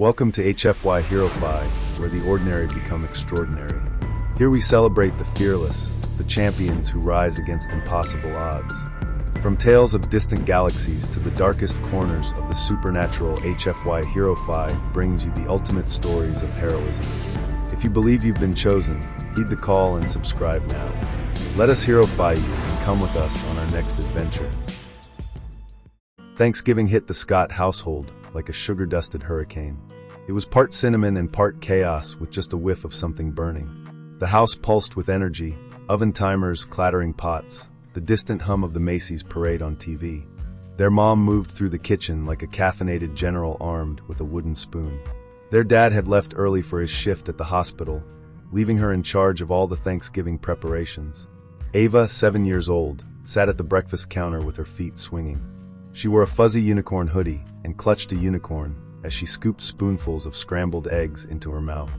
Welcome to HFY Hero Fi, where the ordinary become extraordinary. Here we celebrate the fearless, the champions who rise against impossible odds. From tales of distant galaxies to the darkest corners of the supernatural, HFY Hero Fi brings you the ultimate stories of heroism. If you believe you've been chosen, heed the call and subscribe now. Let us Hero Fi you and come with us on our next adventure. Thanksgiving hit the Scott household like a sugar-dusted hurricane. It was part cinnamon and part chaos, with just a whiff of something burning. The house pulsed with energy, oven timers, clattering pots, the distant hum of the Macy's parade on TV. Their mom moved through the kitchen like a caffeinated general armed with a wooden spoon. Their dad had left early for his shift at the hospital, leaving her in charge of all the Thanksgiving preparations. Ava, 7 years old, sat at the breakfast counter with her feet swinging. She wore a fuzzy unicorn hoodie and clutched a unicorn as she scooped spoonfuls of scrambled eggs into her mouth.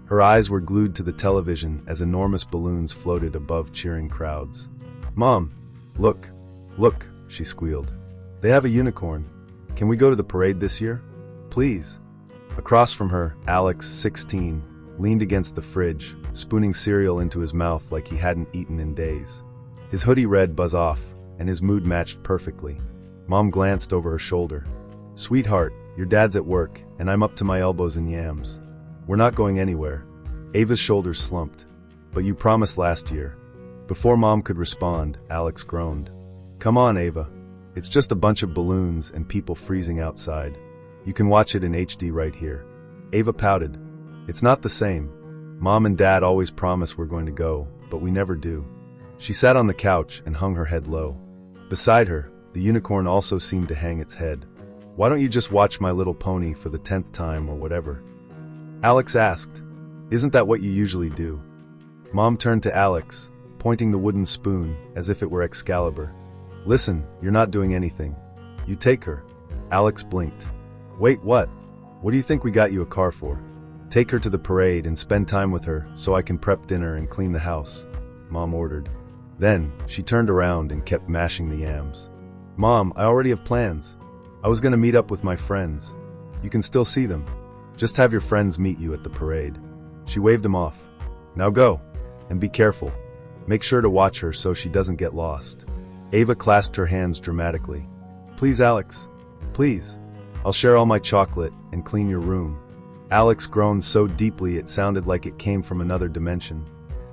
Her eyes were glued to the television as enormous balloons floated above cheering crowds. "Mom, look, she squealed. "They have a unicorn. Can we go to the parade this year? Please." Across from her, Alex, 16, leaned against the fridge, spooning cereal into his mouth like he hadn't eaten in days. His hoodie read "Buzz off," and his mood matched perfectly. Mom glanced over her shoulder. "Sweetheart, your dad's at work, and I'm up to my elbows in yams. We're not going anywhere." Ava's shoulders slumped. "But you promised last year." Before Mom could respond, Alex groaned. "Come on, Ava. It's just a bunch of balloons and people freezing outside. You can watch it in HD right here." Ava pouted. "It's not the same. Mom and Dad always promise we're going to go, but we never do." She sat on the couch and hung her head low. Beside her, the unicorn also seemed to hang its head. "Why don't you just watch My Little Pony for the 10th time or whatever?" Alex asked. "Isn't that what you usually do?" Mom turned to Alex, pointing the wooden spoon as if it were Excalibur. "Listen, you're not doing anything. You take her." Alex blinked. "Wait, what? What do you think we got you a car for?" "Take her to the parade and spend time with her so I can prep dinner and clean the house," Mom ordered. Then, she turned around and kept mashing the yams. "Mom, I already have plans. I was going to meet up with my friends. You can still see them. Just have your friends meet you at the parade." She waved him off. "Now go. And be careful. Make sure to watch her so she doesn't get lost." Ava clasped her hands dramatically. "Please, Alex. Please. I'll share all my chocolate and clean your room." Alex groaned so deeply it sounded like it came from another dimension.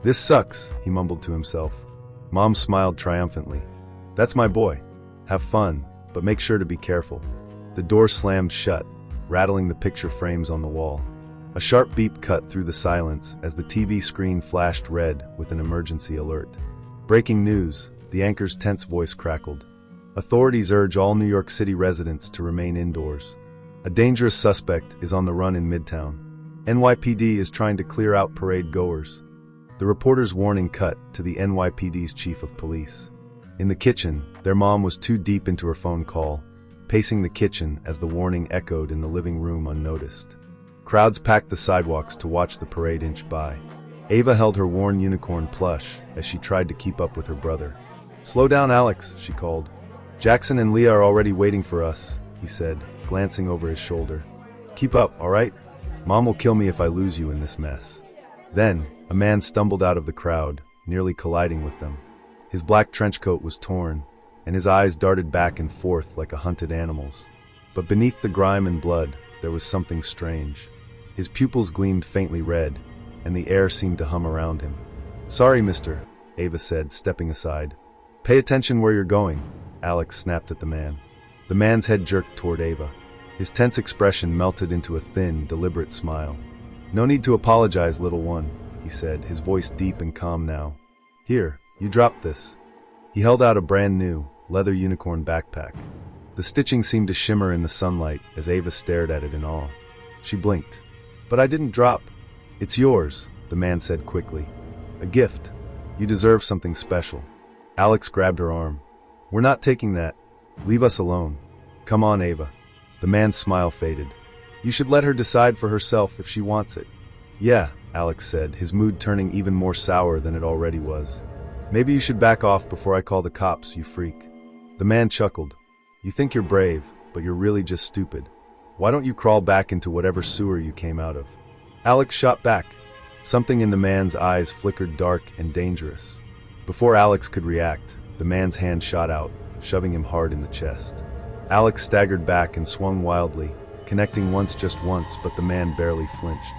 "This sucks," he mumbled to himself. Mom smiled triumphantly. "That's my boy. Have fun, but make sure to be careful." The door slammed shut, rattling the picture frames on the wall. A sharp beep cut through the silence as the TV screen flashed red with an emergency alert. "Breaking news," the anchor's tense voice crackled. "Authorities urge all New York City residents to remain indoors. A dangerous suspect is on the run in Midtown. NYPD is trying to clear out parade goers." The reporter's warning cut to the NYPD's chief of police. In the kitchen, their mom was too deep into her phone call, pacing the kitchen as the warning echoed in the living room unnoticed. Crowds packed the sidewalks to watch the parade inch by. Ava held her worn unicorn plush as she tried to keep up with her brother. "Slow down, Alex," she called. "Jackson and Leah are already waiting for us," he said, glancing over his shoulder. "Keep up, all right? Mom will kill me if I lose you in this mess." Then, a man stumbled out of the crowd, nearly colliding with them. His black trench coat was torn, and his eyes darted back and forth like a hunted animal's. But beneath the grime and blood, there was something strange. His pupils gleamed faintly red, and the air seemed to hum around him. "Sorry, mister," Ava said, stepping aside. "Pay attention where you're going," Alex snapped at the man. The man's head jerked toward Ava. His tense expression melted into a thin, deliberate smile. "No need to apologize, little one," he said, his voice deep and calm now. "Here, you dropped this." He held out a brand new, leather unicorn backpack. The stitching seemed to shimmer in the sunlight as Ava stared at it in awe. She blinked. "But I didn't drop." "It's yours," the man said quickly. "A gift. You deserve something special." Alex grabbed her arm. "We're not taking that. Leave us alone." "Come on, Ava." The man's smile faded. "You should let her decide for herself if she wants it." "Yeah," Alex said, his mood turning even more sour than it already was. "Maybe you should back off before I call the cops, you freak." The man chuckled. "You think you're brave, but you're really just stupid. Why don't you crawl back into whatever sewer you came out of? Alex shot back. Something in the man's eyes flickered dark and dangerous. Before Alex could react, the man's hand shot out, shoving him hard in the chest. Alex staggered back and swung wildly, connecting just once, but the man barely flinched.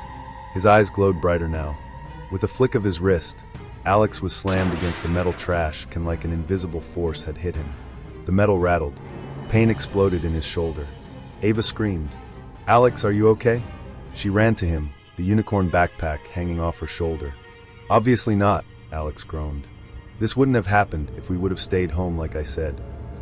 His eyes glowed brighter now. With a flick of his wrist, Alex was slammed against the metal trash like an invisible force had hit him. The metal rattled. Pain exploded in his shoulder. Ava screamed. "Alex, are you okay?" She ran to him, the unicorn backpack hanging off her shoulder. "Obviously not," Alex groaned. "This wouldn't have happened if we would have stayed home like I said."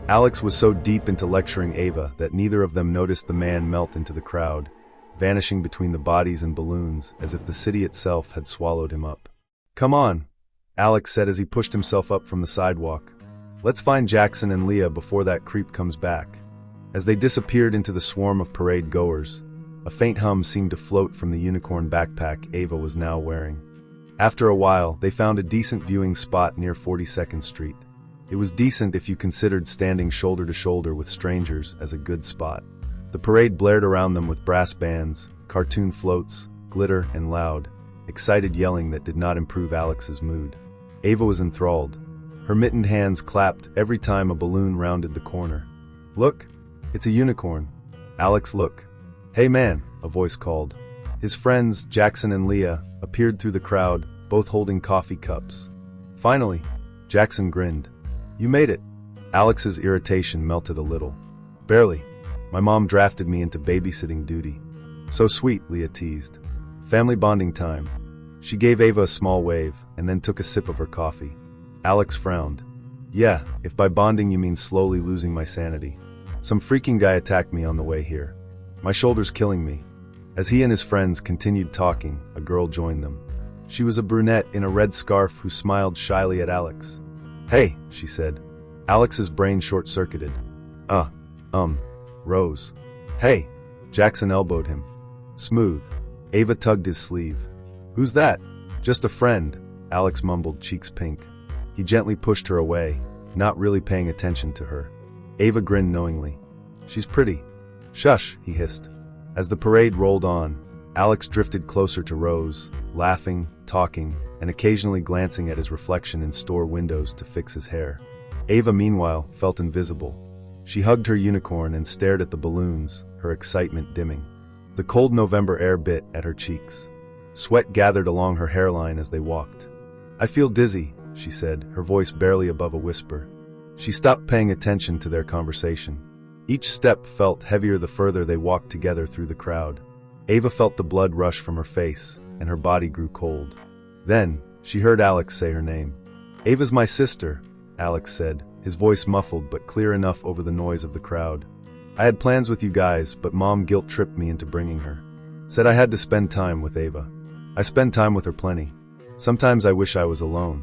Alex was so deep into lecturing Ava that neither of them noticed the man melt into the crowd, vanishing between the bodies and balloons as if the city itself had swallowed him up. "Come on," Alex said as he pushed himself up from the sidewalk. "Let's find Jackson and Leah before that creep comes back." As they disappeared into the swarm of parade goers, a faint hum seemed to float from the unicorn backpack Ava was now wearing. After a while, they found a decent viewing spot near 42nd Street. It was decent if you considered standing shoulder to shoulder with strangers as a good spot. The parade blared around them with brass bands, cartoon floats, glitter, and loud, excited yelling that did not improve Alex's mood. Ava was enthralled. Her mittened hands clapped every time a balloon rounded the corner. "Look, it's a unicorn." "Alex, look." "Hey man," a voice called. His friends, Jackson and Leah, appeared through the crowd, both holding coffee cups. Finally, Jackson grinned. "You made it." Alex's irritation melted a little. "Barely. My mom drafted me into babysitting duty." "So sweet," Leah teased. "Family bonding time." She gave Ava a small wave, and then took a sip of her coffee. Alex frowned. "Yeah, if by bonding you mean slowly losing my sanity. Some freaking guy attacked me on the way here. My shoulder's killing me." As he and his friends continued talking, a girl joined them. She was a brunette in a red scarf who smiled shyly at Alex. "Hey," she said. Alex's brain short-circuited. Rose." "Hey." Jackson elbowed him. "Smooth." Ava tugged his sleeve. "Who's that?" "Just a friend," Alex mumbled, cheeks pink. He gently pushed her away, not really paying attention to her. Ava grinned knowingly. "She's pretty." "Shush," he hissed. As the parade rolled on, Alex drifted closer to Rose, laughing, talking, and occasionally glancing at his reflection in store windows to fix his hair. Ava, meanwhile, felt invisible. She hugged her unicorn and stared at the balloons, her excitement dimming. The cold November air bit at her cheeks. Sweat gathered along her hairline as they walked. "I feel dizzy," she said, her voice barely above a whisper. She stopped paying attention to their conversation. Each step felt heavier the further they walked together through the crowd. Ava felt the blood rush from her face, and her body grew cold. Then, she heard Alex say her name. "Ava's my sister," Alex said, his voice muffled but clear enough over the noise of the crowd. "I had plans with you guys, but Mom guilt-tripped me into bringing her. Said I had to spend time with Ava. I spend time with her plenty. Sometimes I wish I was alone."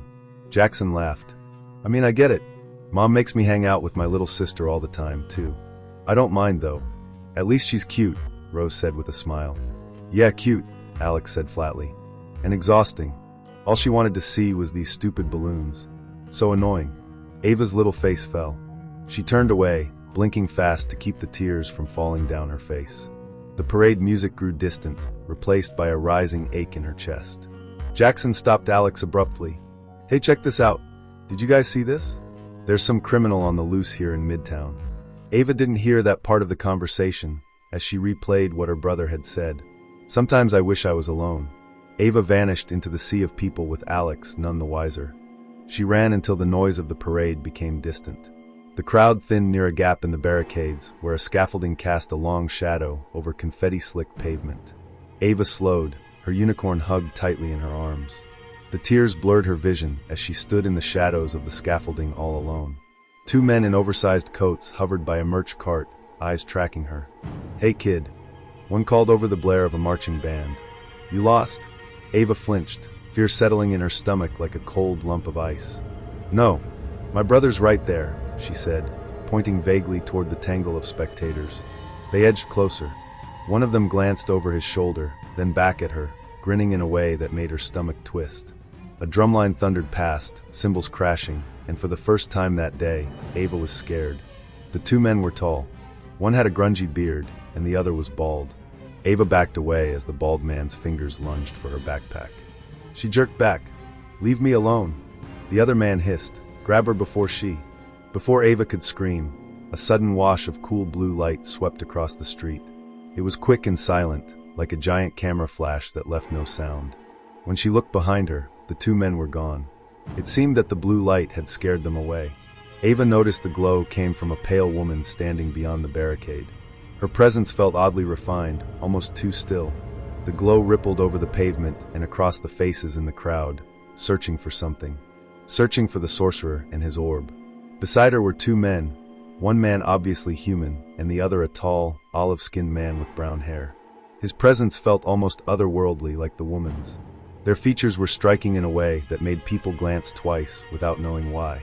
Jackson laughed. "I mean, I get it. Mom makes me hang out with my little sister all the time, too. I don't mind, though. At least she's cute," Rose said with a smile. "Yeah, cute," Alex said flatly. "And exhausting. All she wanted to see was these stupid balloons. So annoying." Ava's little face fell. She turned away, blinking fast to keep the tears from falling down her face. The parade music grew distant, replaced by a rising ache in her chest. Jackson stopped Alex abruptly. "Hey, check this out. Did you guys see this? There's some criminal on the loose here in Midtown." Ava didn't hear that part of the conversation, as she replayed what her brother had said. "Sometimes I wish I was alone." Ava vanished into the sea of people with Alex none the wiser. She ran until the noise of the parade became distant. The crowd thinned near a gap in the barricades, where a scaffolding cast a long shadow over confetti-slick pavement. Ava slowed, her unicorn hugged tightly in her arms. The tears blurred her vision as she stood in the shadows of the scaffolding all alone. Two men in oversized coats hovered by a merch cart, eyes tracking her. "Hey kid." One called over the blare of a marching band. "You lost?" Ava flinched, fear settling in her stomach like a cold lump of ice. "No, my brother's right there," she said, pointing vaguely toward the tangle of spectators. They edged closer. One of them glanced over his shoulder, then back at her, grinning in a way that made her stomach twist. A drumline thundered past, cymbals crashing, and for the first time that day, Ava was scared. The two men were tall. One had a grungy beard, and the other was bald. Ava backed away as the bald man's fingers lunged for her backpack. She jerked back. "Leave me alone." The other man hissed, "Grab her before she..." Before Ava could scream, a sudden wash of cool blue light swept across the street. It was quick and silent, like a giant camera flash that left no sound. When she looked behind her, the two men were gone. It seemed that the blue light had scared them away. Ava noticed the glow came from a pale woman standing beyond the barricade. Her presence felt oddly refined, almost too still. The glow rippled over the pavement and across the faces in the crowd, searching for something. Searching for the sorcerer and his orb. Beside her were two men, one man obviously human, and the other a tall, olive-skinned man with brown hair. His presence felt almost otherworldly, like the woman's. Their features were striking in a way that made people glance twice without knowing why.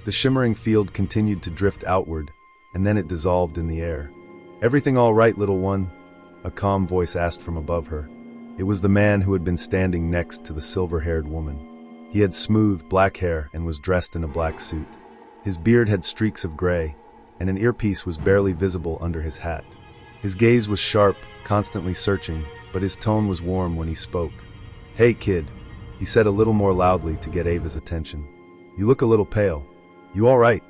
The shimmering field continued to drift outward, and then it dissolved in the air. "Everything all right, little one?" a calm voice asked from above her. It was the man who had been standing next to the silver-haired woman. He had smooth, black hair and was dressed in a black suit. His beard had streaks of gray, and an earpiece was barely visible under his hat. His gaze was sharp, constantly searching, but his tone was warm when he spoke. "Hey, kid," he said a little more loudly to get Ava's attention. "You look a little pale. You all right?"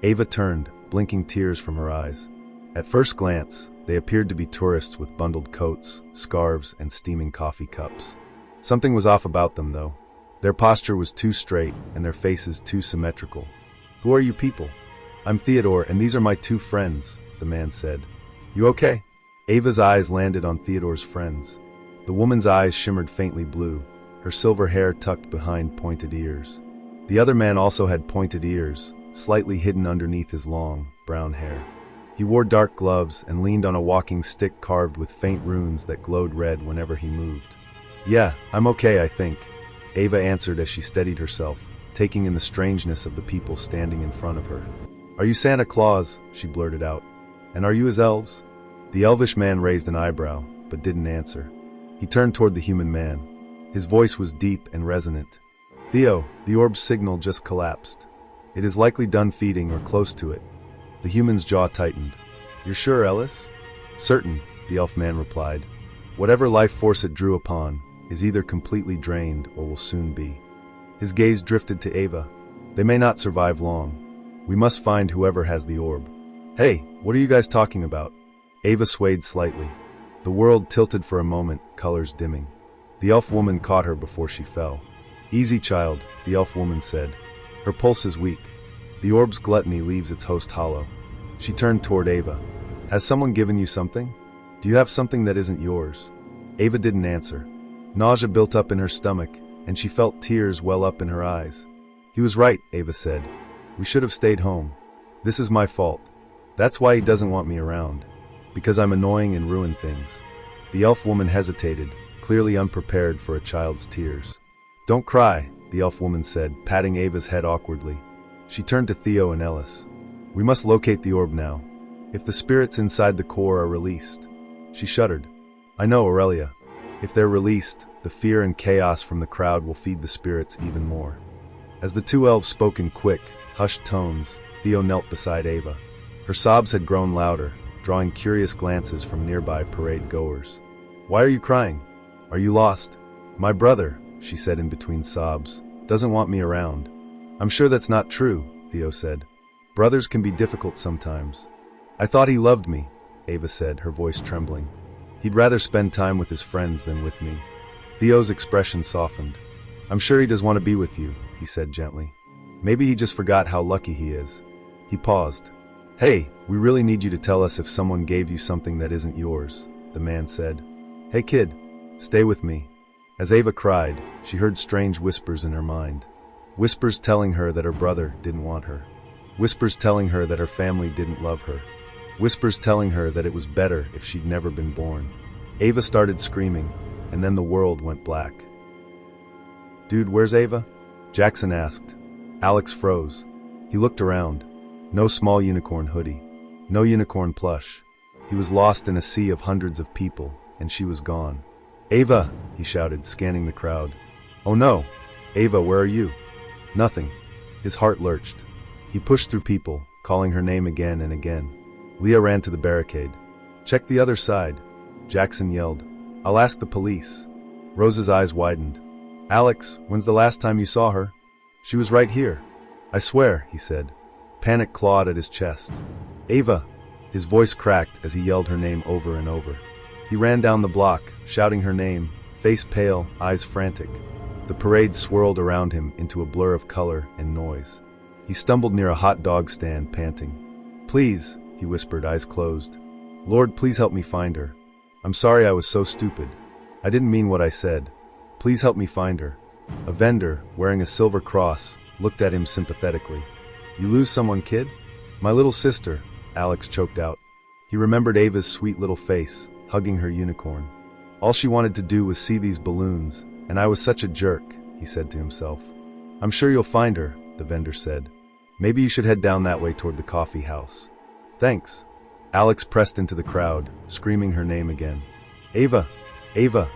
Ava turned, blinking tears from her eyes. At first glance, they appeared to be tourists with bundled coats, scarves, and steaming coffee cups. Something was off about them, though. Their posture was too straight, and their faces too symmetrical. "Who are you people?" "I'm Theodore, and these are my two friends," the man said. "You okay?" Ava's eyes landed on Theodore's friends. The woman's eyes shimmered faintly blue, her silver hair tucked behind pointed ears. The other man also had pointed ears, slightly hidden underneath his long, brown hair. He wore dark gloves and leaned on a walking stick carved with faint runes that glowed red whenever he moved. "Yeah, I'm okay, I think," Ava answered as she steadied herself, taking in the strangeness of the people standing in front of her. "Are you Santa Claus?" she blurted out. "And are you his elves?" The elvish man raised an eyebrow, but didn't answer. He turned toward the human man. His voice was deep and resonant. "Theo, the orb's signal just collapsed. It is likely done feeding or close to it." The human's jaw tightened. "You're sure, Ellis?" "Certain," the elf man replied. "Whatever life force it drew upon is either completely drained or will soon be." His gaze drifted to Ava. "They may not survive long. We must find whoever has the orb." "Hey, what are you guys talking about?" Ava swayed slightly. The world tilted for a moment, colors dimming. The elf woman caught her before she fell. "Easy, child," the elf woman said. "Her pulse is weak. The orb's gluttony leaves its host hollow." She turned toward Ava. "Has someone given you something? Do you have something that isn't yours?" Ava didn't answer. Nausea built up in her stomach, and she felt tears well up in her eyes. "He was right," Ava said. "We should have stayed home. This is my fault. That's why he doesn't want me around. Because I'm annoying and ruin things." The elf woman hesitated, clearly unprepared for a child's tears. "Don't cry," the elf woman said, patting Ava's head awkwardly. She turned to Theo and Ellis. "We must locate the orb now. If the spirits inside the core are released..." She shuddered. "I know, Aurelia. If they're released, the fear and chaos from the crowd will feed the spirits even more." As the two elves spoke in quick, hushed tones, Theo knelt beside Ava. Her sobs had grown louder, drawing curious glances from nearby parade goers. "Why are you crying? Are you lost?" "My brother," she said in between sobs, "doesn't want me around." "I'm sure that's not true," Theo said. "Brothers can be difficult sometimes." "I thought he loved me," Ava said, her voice trembling. "He'd rather spend time with his friends than with me." Theo's expression softened. "I'm sure he does want to be with you," he said gently. "Maybe he just forgot how lucky he is." He paused. "Hey, we really need you to tell us if someone gave you something that isn't yours," the man said. "Hey kid, stay with me." As Ava cried, she heard strange whispers in her mind. Whispers telling her that her brother didn't want her. Whispers telling her that her family didn't love her. Whispers telling her that it was better if she'd never been born. Ava started screaming, and then the world went black. "Dude, where's Ava?" Jackson asked. Alex froze. He looked around. No small unicorn hoodie. No unicorn plush. He was lost in a sea of hundreds of people, and she was gone. "Ava!" he shouted, scanning the crowd. "Oh no! Ava, where are you?" Nothing. His heart lurched. He pushed through people, calling her name again and again. Leah ran to the barricade. "Check the other side," Jackson yelled. "I'll ask the police." Rose's eyes widened. "Alex, when's the last time you saw her?" "She was right here." "I swear," he said. Panic clawed at his chest. "Ava!" His voice cracked as he yelled her name over and over. He ran down the block, shouting her name, face pale, eyes frantic. The parade swirled around him into a blur of color and noise. He stumbled near a hot dog stand, panting. "Please," he whispered, eyes closed. "Lord, please help me find her. I'm sorry I was so stupid. I didn't mean what I said. Please help me find her." A vendor, wearing a silver cross, looked at him sympathetically. "You lose someone, kid?" "My little sister," Alex choked out. He remembered Ava's sweet little face, hugging her unicorn. "All she wanted to do was see these balloons, and I was such a jerk," he said to himself. "I'm sure you'll find her," the vendor said. "Maybe you should head down that way toward the coffee house." "Thanks." Alex pressed into the crowd, screaming her name again. "Ava! Ava!"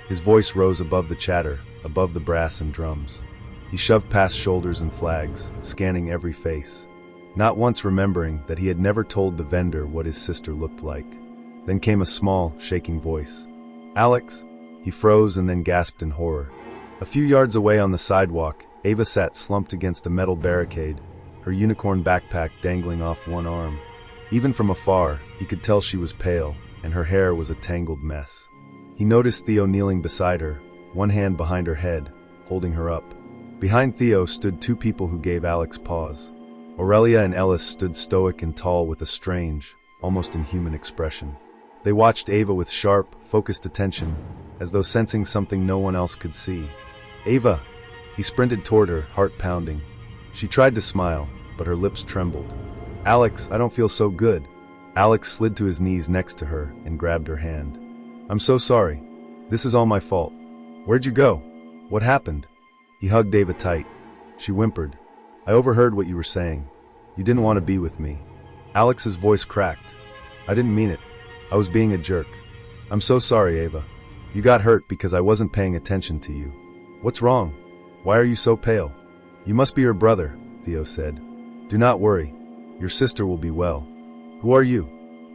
His voice rose above the chatter, above the brass and drums. He shoved past shoulders and flags, scanning every face, not once remembering that he had never told the vendor what his sister looked like. Then came a small, shaking voice. "Alex!" He froze and then gasped in horror. A few yards away on the sidewalk, Ava sat slumped against a metal barricade, her unicorn backpack dangling off one arm. Even from afar, he could tell she was pale, and her hair was a tangled mess. He noticed Theo kneeling beside her, one hand behind her head, holding her up. Behind Theo stood two people who gave Alex pause. Aurelia and Ellis stood stoic and tall with a strange, almost inhuman expression. They watched Ava with sharp, focused attention, as though sensing something no one else could see. "Ava!" He sprinted toward her, heart pounding. She tried to smile, but her lips trembled. "Alex, I don't feel so good." Alex slid to his knees next to her and grabbed her hand. "I'm so sorry. This is all my fault. Where'd you go? What happened?" He hugged Ava tight. She whimpered. "I overheard what you were saying. You didn't want to be with me." Alex's voice cracked. "I didn't mean it. I was being a jerk. I'm so sorry, Ava. You got hurt because I wasn't paying attention to you. What's wrong? Why are you so pale?" "You must be your brother," Theo said. "Do not worry. Your sister will be well." "Who are you?"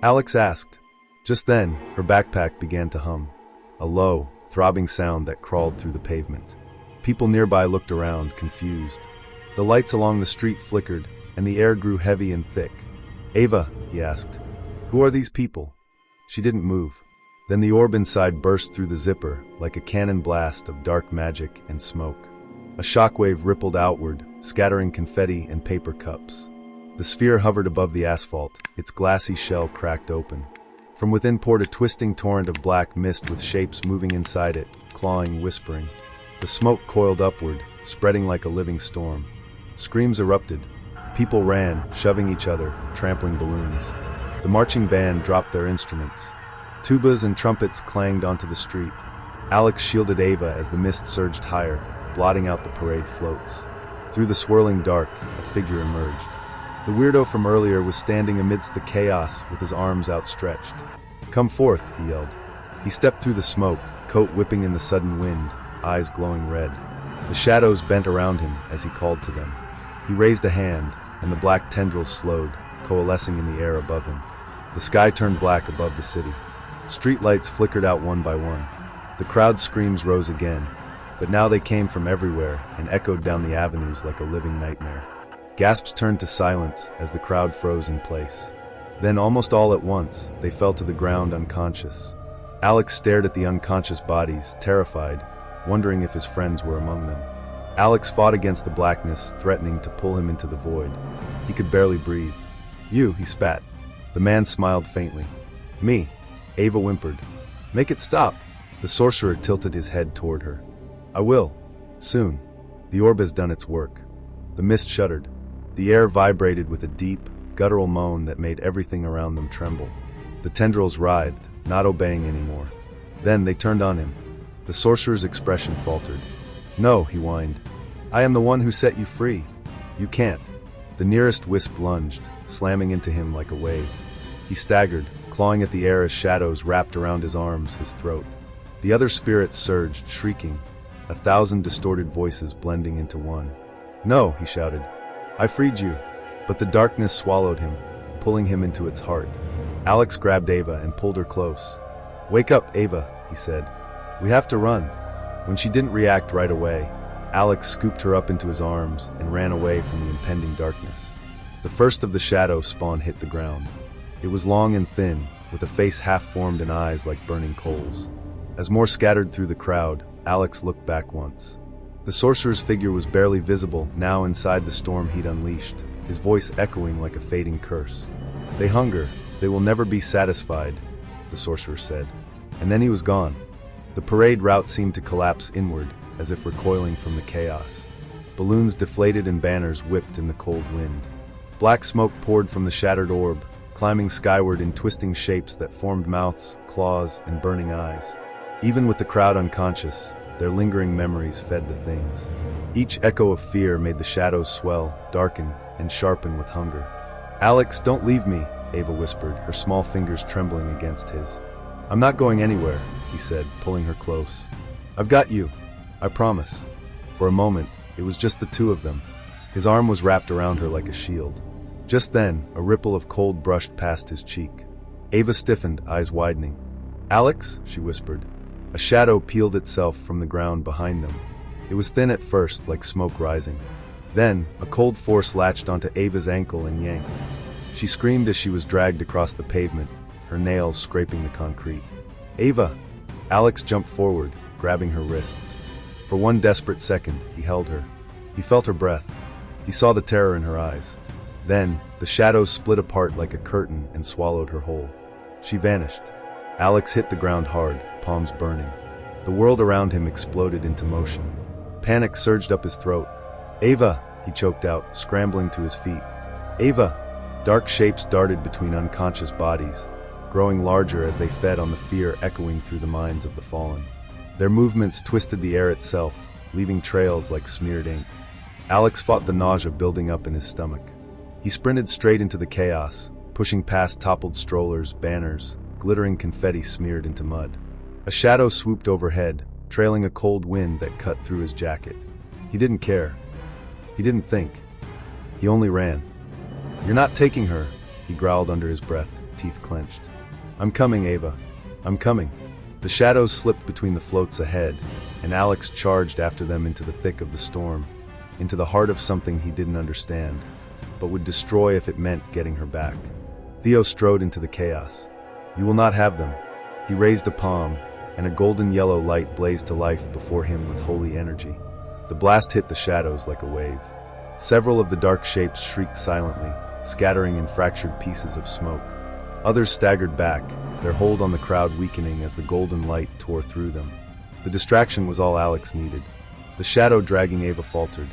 Alex asked. Just then, her backpack began to hum. A low, throbbing sound that crawled through the pavement. People nearby looked around, confused. The lights along the street flickered, and the air grew heavy and thick. "Ava," he asked, "who are these people?" She didn't move. Then the orb inside burst through the zipper, like a cannon blast of dark magic and smoke. A shockwave rippled outward, scattering confetti and paper cups. The sphere hovered above the asphalt, its glassy shell cracked open. From within poured a twisting torrent of black mist with shapes moving inside it, clawing, whispering. The smoke coiled upward, spreading like a living storm. Screams erupted. People ran, shoving each other, trampling balloons. The marching band dropped their instruments. Tubas and trumpets clanged onto the street. Alex shielded Ava as the mist surged higher, blotting out the parade floats. Through the swirling dark, a figure emerged. The weirdo from earlier was standing amidst the chaos with his arms outstretched. "Come forth," he yelled. He stepped through the smoke, coat whipping in the sudden wind, eyes glowing red. The shadows bent around him as he called to them. He raised a hand, and the black tendrils slowed, coalescing in the air above him. The sky turned black above the city. Street lights flickered out one by one. The crowd's screams rose again, but now they came from everywhere and echoed down the avenues like a living nightmare. Gasps turned to silence as the crowd froze in place. Then, almost all at once, they fell to the ground unconscious. Alex stared at the unconscious bodies, terrified, wondering if his friends were among them. Alex fought against the blackness, threatening to pull him into the void. He could barely breathe. "You," he spat. The man smiled faintly. "Me," Ava whimpered. "Make it stop." The sorcerer tilted his head toward her. "I will. Soon. The orb has done its work." The mist shuddered. The air vibrated with a deep, guttural moan that made everything around them tremble. The tendrils writhed, not obeying anymore. Then they turned on him. The sorcerer's expression faltered. "No," he whined. "I am the one who set you free. You can't." The nearest wisp lunged, slamming into him like a wave. He staggered, clawing at the air as shadows wrapped around his arms, his throat. The other spirits surged, shrieking, 1,000 distorted voices blending into one. "No," he shouted. "I freed you." But the darkness swallowed him, pulling him into its heart. Alex grabbed Ava and pulled her close. "Wake up, Ava," he said. "We have to run." When she didn't react right away, Alex scooped her up into his arms and ran away from the impending darkness. The first of the shadow spawn hit the ground. It was long and thin, with a face half-formed and eyes like burning coals. As more scattered through the crowd, Alex looked back once. The sorcerer's figure was barely visible, now inside the storm he'd unleashed, his voice echoing like a fading curse. "They hunger, they will never be satisfied," the sorcerer said. And then he was gone. The parade route seemed to collapse inward, as if recoiling from the chaos. Balloons deflated and banners whipped in the cold wind. Black smoke poured from the shattered orb, climbing skyward in twisting shapes that formed mouths, claws, and burning eyes. Even with the crowd unconscious, their lingering memories fed the things. Each echo of fear made the shadows swell, darken, and sharpen with hunger. "Alex, don't leave me," Ava whispered, her small fingers trembling against his. "I'm not going anywhere," he said, pulling her close. "I've got you. I promise." For a moment, it was just the two of them. His arm was wrapped around her like a shield. Just then, a ripple of cold brushed past his cheek. Ava stiffened, eyes widening. "Alex?" she whispered. A shadow peeled itself from the ground behind them. It was thin at first, like smoke rising. Then, a cold force latched onto Ava's ankle and yanked. She screamed as she was dragged across the pavement, her nails scraping the concrete. "Ava!" Alex jumped forward, grabbing her wrists. For one desperate second, he held her. He felt her breath. He saw the terror in her eyes. Then, the shadows split apart like a curtain and swallowed her whole. She vanished. Alex hit the ground hard, palms burning. The world around him exploded into motion. Panic surged up his throat. "Ava!" he choked out, scrambling to his feet. "Ava!" Dark shapes darted between unconscious bodies, growing larger as they fed on the fear echoing through the minds of the fallen. Their movements twisted the air itself, leaving trails like smeared ink. Alex fought the nausea building up in his stomach. He sprinted straight into the chaos, pushing past toppled strollers, banners, glittering confetti smeared into mud. A shadow swooped overhead, trailing a cold wind that cut through his jacket. He didn't care. He didn't think. He only ran. "You're not taking her," he growled under his breath, teeth clenched. "I'm coming, Ava. I'm coming." The shadows slipped between the floats ahead, and Alex charged after them into the thick of the storm, into the heart of something he didn't understand, but would destroy if it meant getting her back. Theo strode into the chaos. "You will not have them." He raised a palm, and a golden yellow light blazed to life before him with holy energy. The blast hit the shadows like a wave. Several of the dark shapes shrieked silently, scattering in fractured pieces of smoke. Others staggered back, their hold on the crowd weakening as the golden light tore through them. The distraction was all Alex needed. The shadow dragging Ava faltered.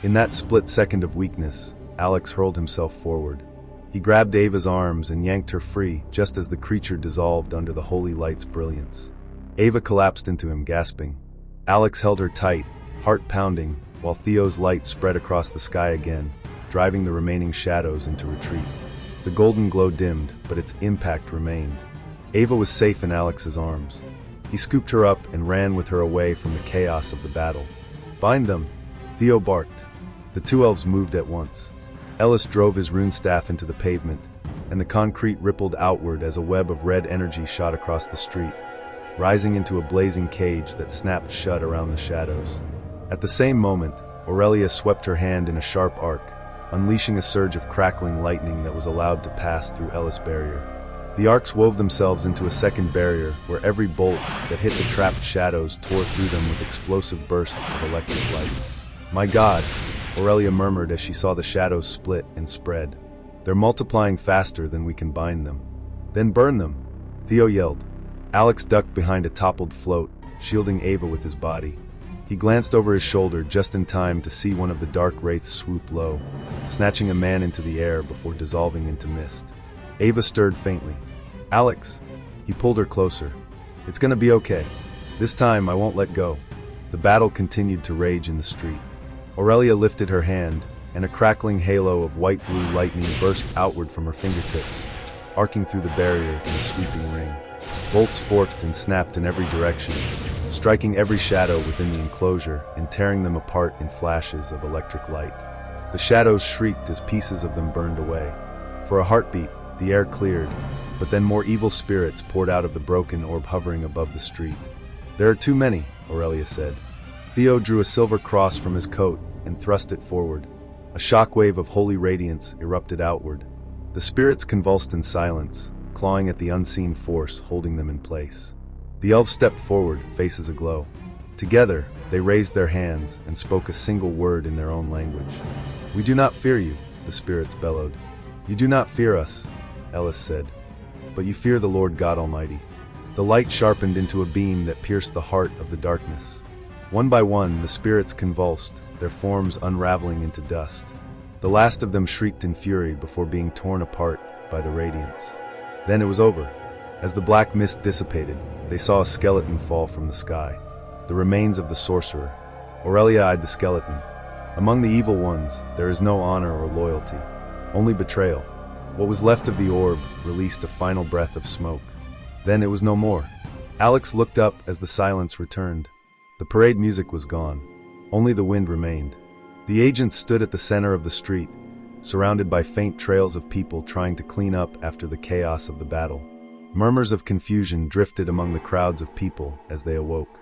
In that split second of weakness, Alex hurled himself forward. He grabbed Ava's arms and yanked her free just as the creature dissolved under the holy light's brilliance. Ava collapsed into him, gasping. Alex held her tight, heart pounding, while Theo's light spread across the sky again, driving the remaining shadows into retreat. The golden glow dimmed, but its impact remained. Ava was safe in Alex's arms. He scooped her up and ran with her away from the chaos of the battle. "Bind them!" Theo barked. The two elves moved at once. Ellis drove his rune staff into the pavement, and the concrete rippled outward as a web of red energy shot across the street, rising into a blazing cage that snapped shut around the shadows. At the same moment, Aurelia swept her hand in a sharp arc, unleashing a surge of crackling lightning that was allowed to pass through Ellis' barrier. The arcs wove themselves into a second barrier where every bolt that hit the trapped shadows tore through them with explosive bursts of electric light. "My God," Aurelia murmured as she saw the shadows split and spread. "They're multiplying faster than we can bind them." "Then burn them," Theo yelled. Alex ducked behind a toppled float, shielding Ava with his body. He glanced over his shoulder just in time to see one of the dark wraiths swoop low, snatching a man into the air before dissolving into mist. Ava stirred faintly. "Alex!" He pulled her closer. "It's gonna be okay. This time I won't let go." The battle continued to rage in the street. Aurelia lifted her hand, and a crackling halo of white-blue lightning burst outward from her fingertips, arcing through the barrier in a sweeping ring. Bolts forked and snapped in every direction, striking every shadow within the enclosure and tearing them apart in flashes of electric light. The shadows shrieked as pieces of them burned away. For a heartbeat, the air cleared, but then more evil spirits poured out of the broken orb hovering above the street. "There are too many," Aurelia said. Theo drew a silver cross from his coat and thrust it forward. A shockwave of holy radiance erupted outward. The spirits convulsed in silence, clawing at the unseen force holding them in place. The elves stepped forward, faces aglow. Together, they raised their hands and spoke a single word in their own language. "We do not fear you," the spirits bellowed. "You do not fear us," Ellis said, "but you fear the Lord God Almighty." The light sharpened into a beam that pierced the heart of the darkness. One by one, the spirits convulsed, their forms unraveling into dust. The last of them shrieked in fury before being torn apart by the radiance. Then it was over. As the black mist dissipated, they saw a skeleton fall from the sky. The remains of the sorcerer. Aurelia eyed the skeleton. Among the evil ones, there is no honor or loyalty, only betrayal. What was left of the orb released a final breath of smoke. Then it was no more. Alex looked up as the silence returned. The parade music was gone. Only the wind remained. The agents stood at the center of the street, surrounded by faint trails of people trying to clean up after the chaos of the battle. Murmurs of confusion drifted among the crowds of people as they awoke.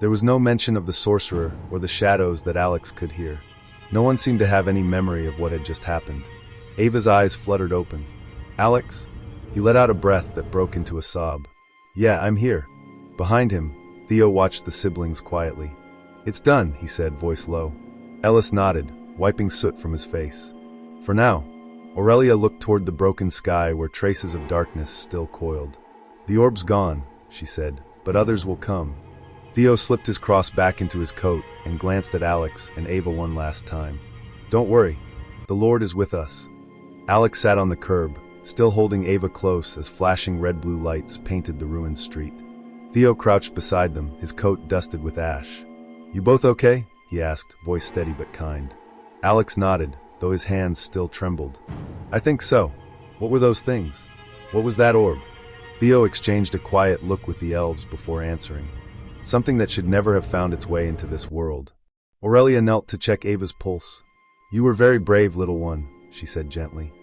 There was no mention of the sorcerer or the shadows that Alex could hear. No one seemed to have any memory of what had just happened. Ava's eyes fluttered open. "Alex?" He let out a breath that broke into a sob. "Yeah, I'm here." Behind him, Theo watched the siblings quietly. "It's done," he said, voice low. Ellis nodded, wiping soot from his face. "For now." Aurelia looked toward the broken sky where traces of darkness still coiled. "The orb's gone," she said, "but others will come." Theo slipped his cross back into his coat and glanced at Alex and Ava one last time. "Don't worry, the Lord is with us." Alex sat on the curb, still holding Ava close as flashing red-blue lights painted the ruined street. Theo crouched beside them, his coat dusted with ash. "You both okay?" he asked, voice steady but kind. Alex nodded, though his hands still trembled. "I think so. What were those things? What was that orb?" Theo exchanged a quiet look with the elves before answering. "Something that should never have found its way into this world." Aurelia knelt to check Ava's pulse. "You were very brave, little one," she said gently.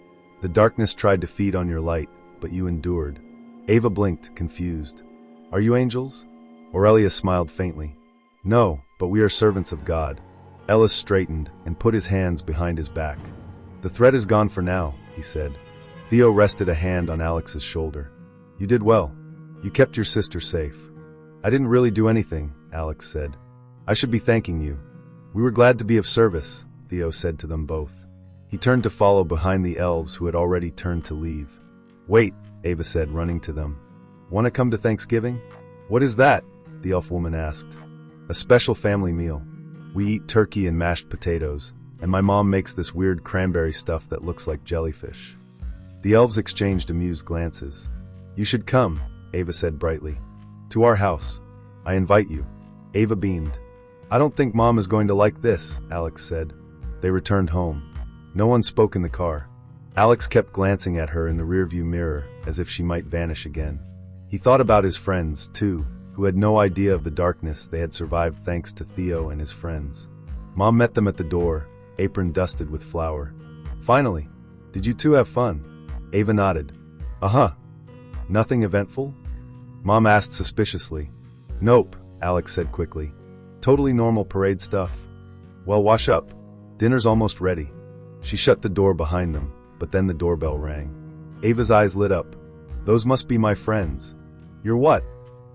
"The darkness tried to feed on your light, but you endured." Ava blinked, confused. "Are you angels?" Aurelia smiled faintly. "No, but we are servants of God." Ellis straightened and put his hands behind his back. "The threat is gone for now," he said. Theo rested a hand on Alex's shoulder. "You did well. You kept your sister safe." "I didn't really do anything," Alex said. "I should be thanking you." "We were glad to be of service," Theo said to them both. He turned to follow behind the elves who had already turned to leave. "Wait," Ava said, running to them. "Want to come to Thanksgiving?" "What is that?" the elf woman asked. "A special family meal. We eat turkey and mashed potatoes, and my mom makes this weird cranberry stuff that looks like jellyfish." The elves exchanged amused glances. "You should come," Ava said brightly. "To our house. I invite you." Ava beamed. "I don't think Mom is going to like this," Alex said. They returned home. No one spoke in the car. Alex kept glancing at her in the rearview mirror, as if she might vanish again. He thought about his friends, too, who had no idea of the darkness they had survived thanks to Theo and his friends. Mom met them at the door, apron dusted with flour. "Finally. Did you two have fun?" Ava nodded. "Uh-huh. Nothing eventful?" Mom asked suspiciously. "Nope," Alex said quickly. "Totally normal parade stuff." "Well, wash up. Dinner's almost ready." She shut the door behind them, but then the doorbell rang. Ava's eyes lit up. "Those must be my friends." "You're what?"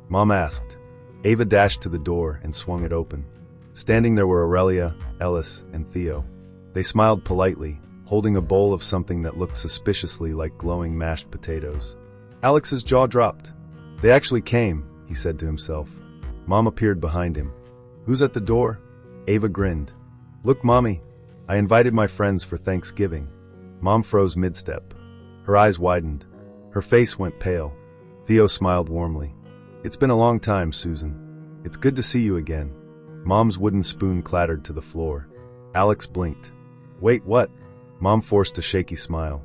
Mom asked. Ava dashed to the door and swung it open. Standing there were Aurelia, Ellis, and Theo. They smiled politely, holding a bowl of something that looked suspiciously like glowing mashed potatoes. Alex's jaw dropped. "They actually came," he said to himself. Mom appeared behind him. "Who's at the door?" Ava grinned. "Look, Mommy. I invited my friends for Thanksgiving." Mom froze mid-step. Her eyes widened. Her face went pale. Theo smiled warmly. "It's been a long time, Susan. It's good to see you again." Mom's wooden spoon clattered to the floor. Alex blinked. "Wait, what?" Mom forced a shaky smile.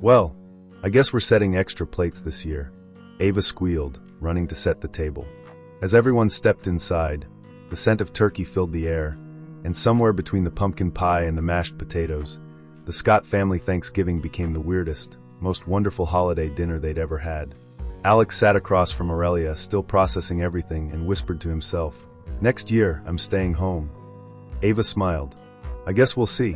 "Well, I guess we're setting extra plates this year." Ava squealed, running to set the table. As everyone stepped inside, the scent of turkey filled the air, and somewhere between the pumpkin pie and the mashed potatoes, the Scott family Thanksgiving became the weirdest, most wonderful holiday dinner they'd ever had. Alex sat across from Aurelia, still processing everything, and whispered to himself, "Next year, I'm staying home." Ava smiled. "I guess we'll see."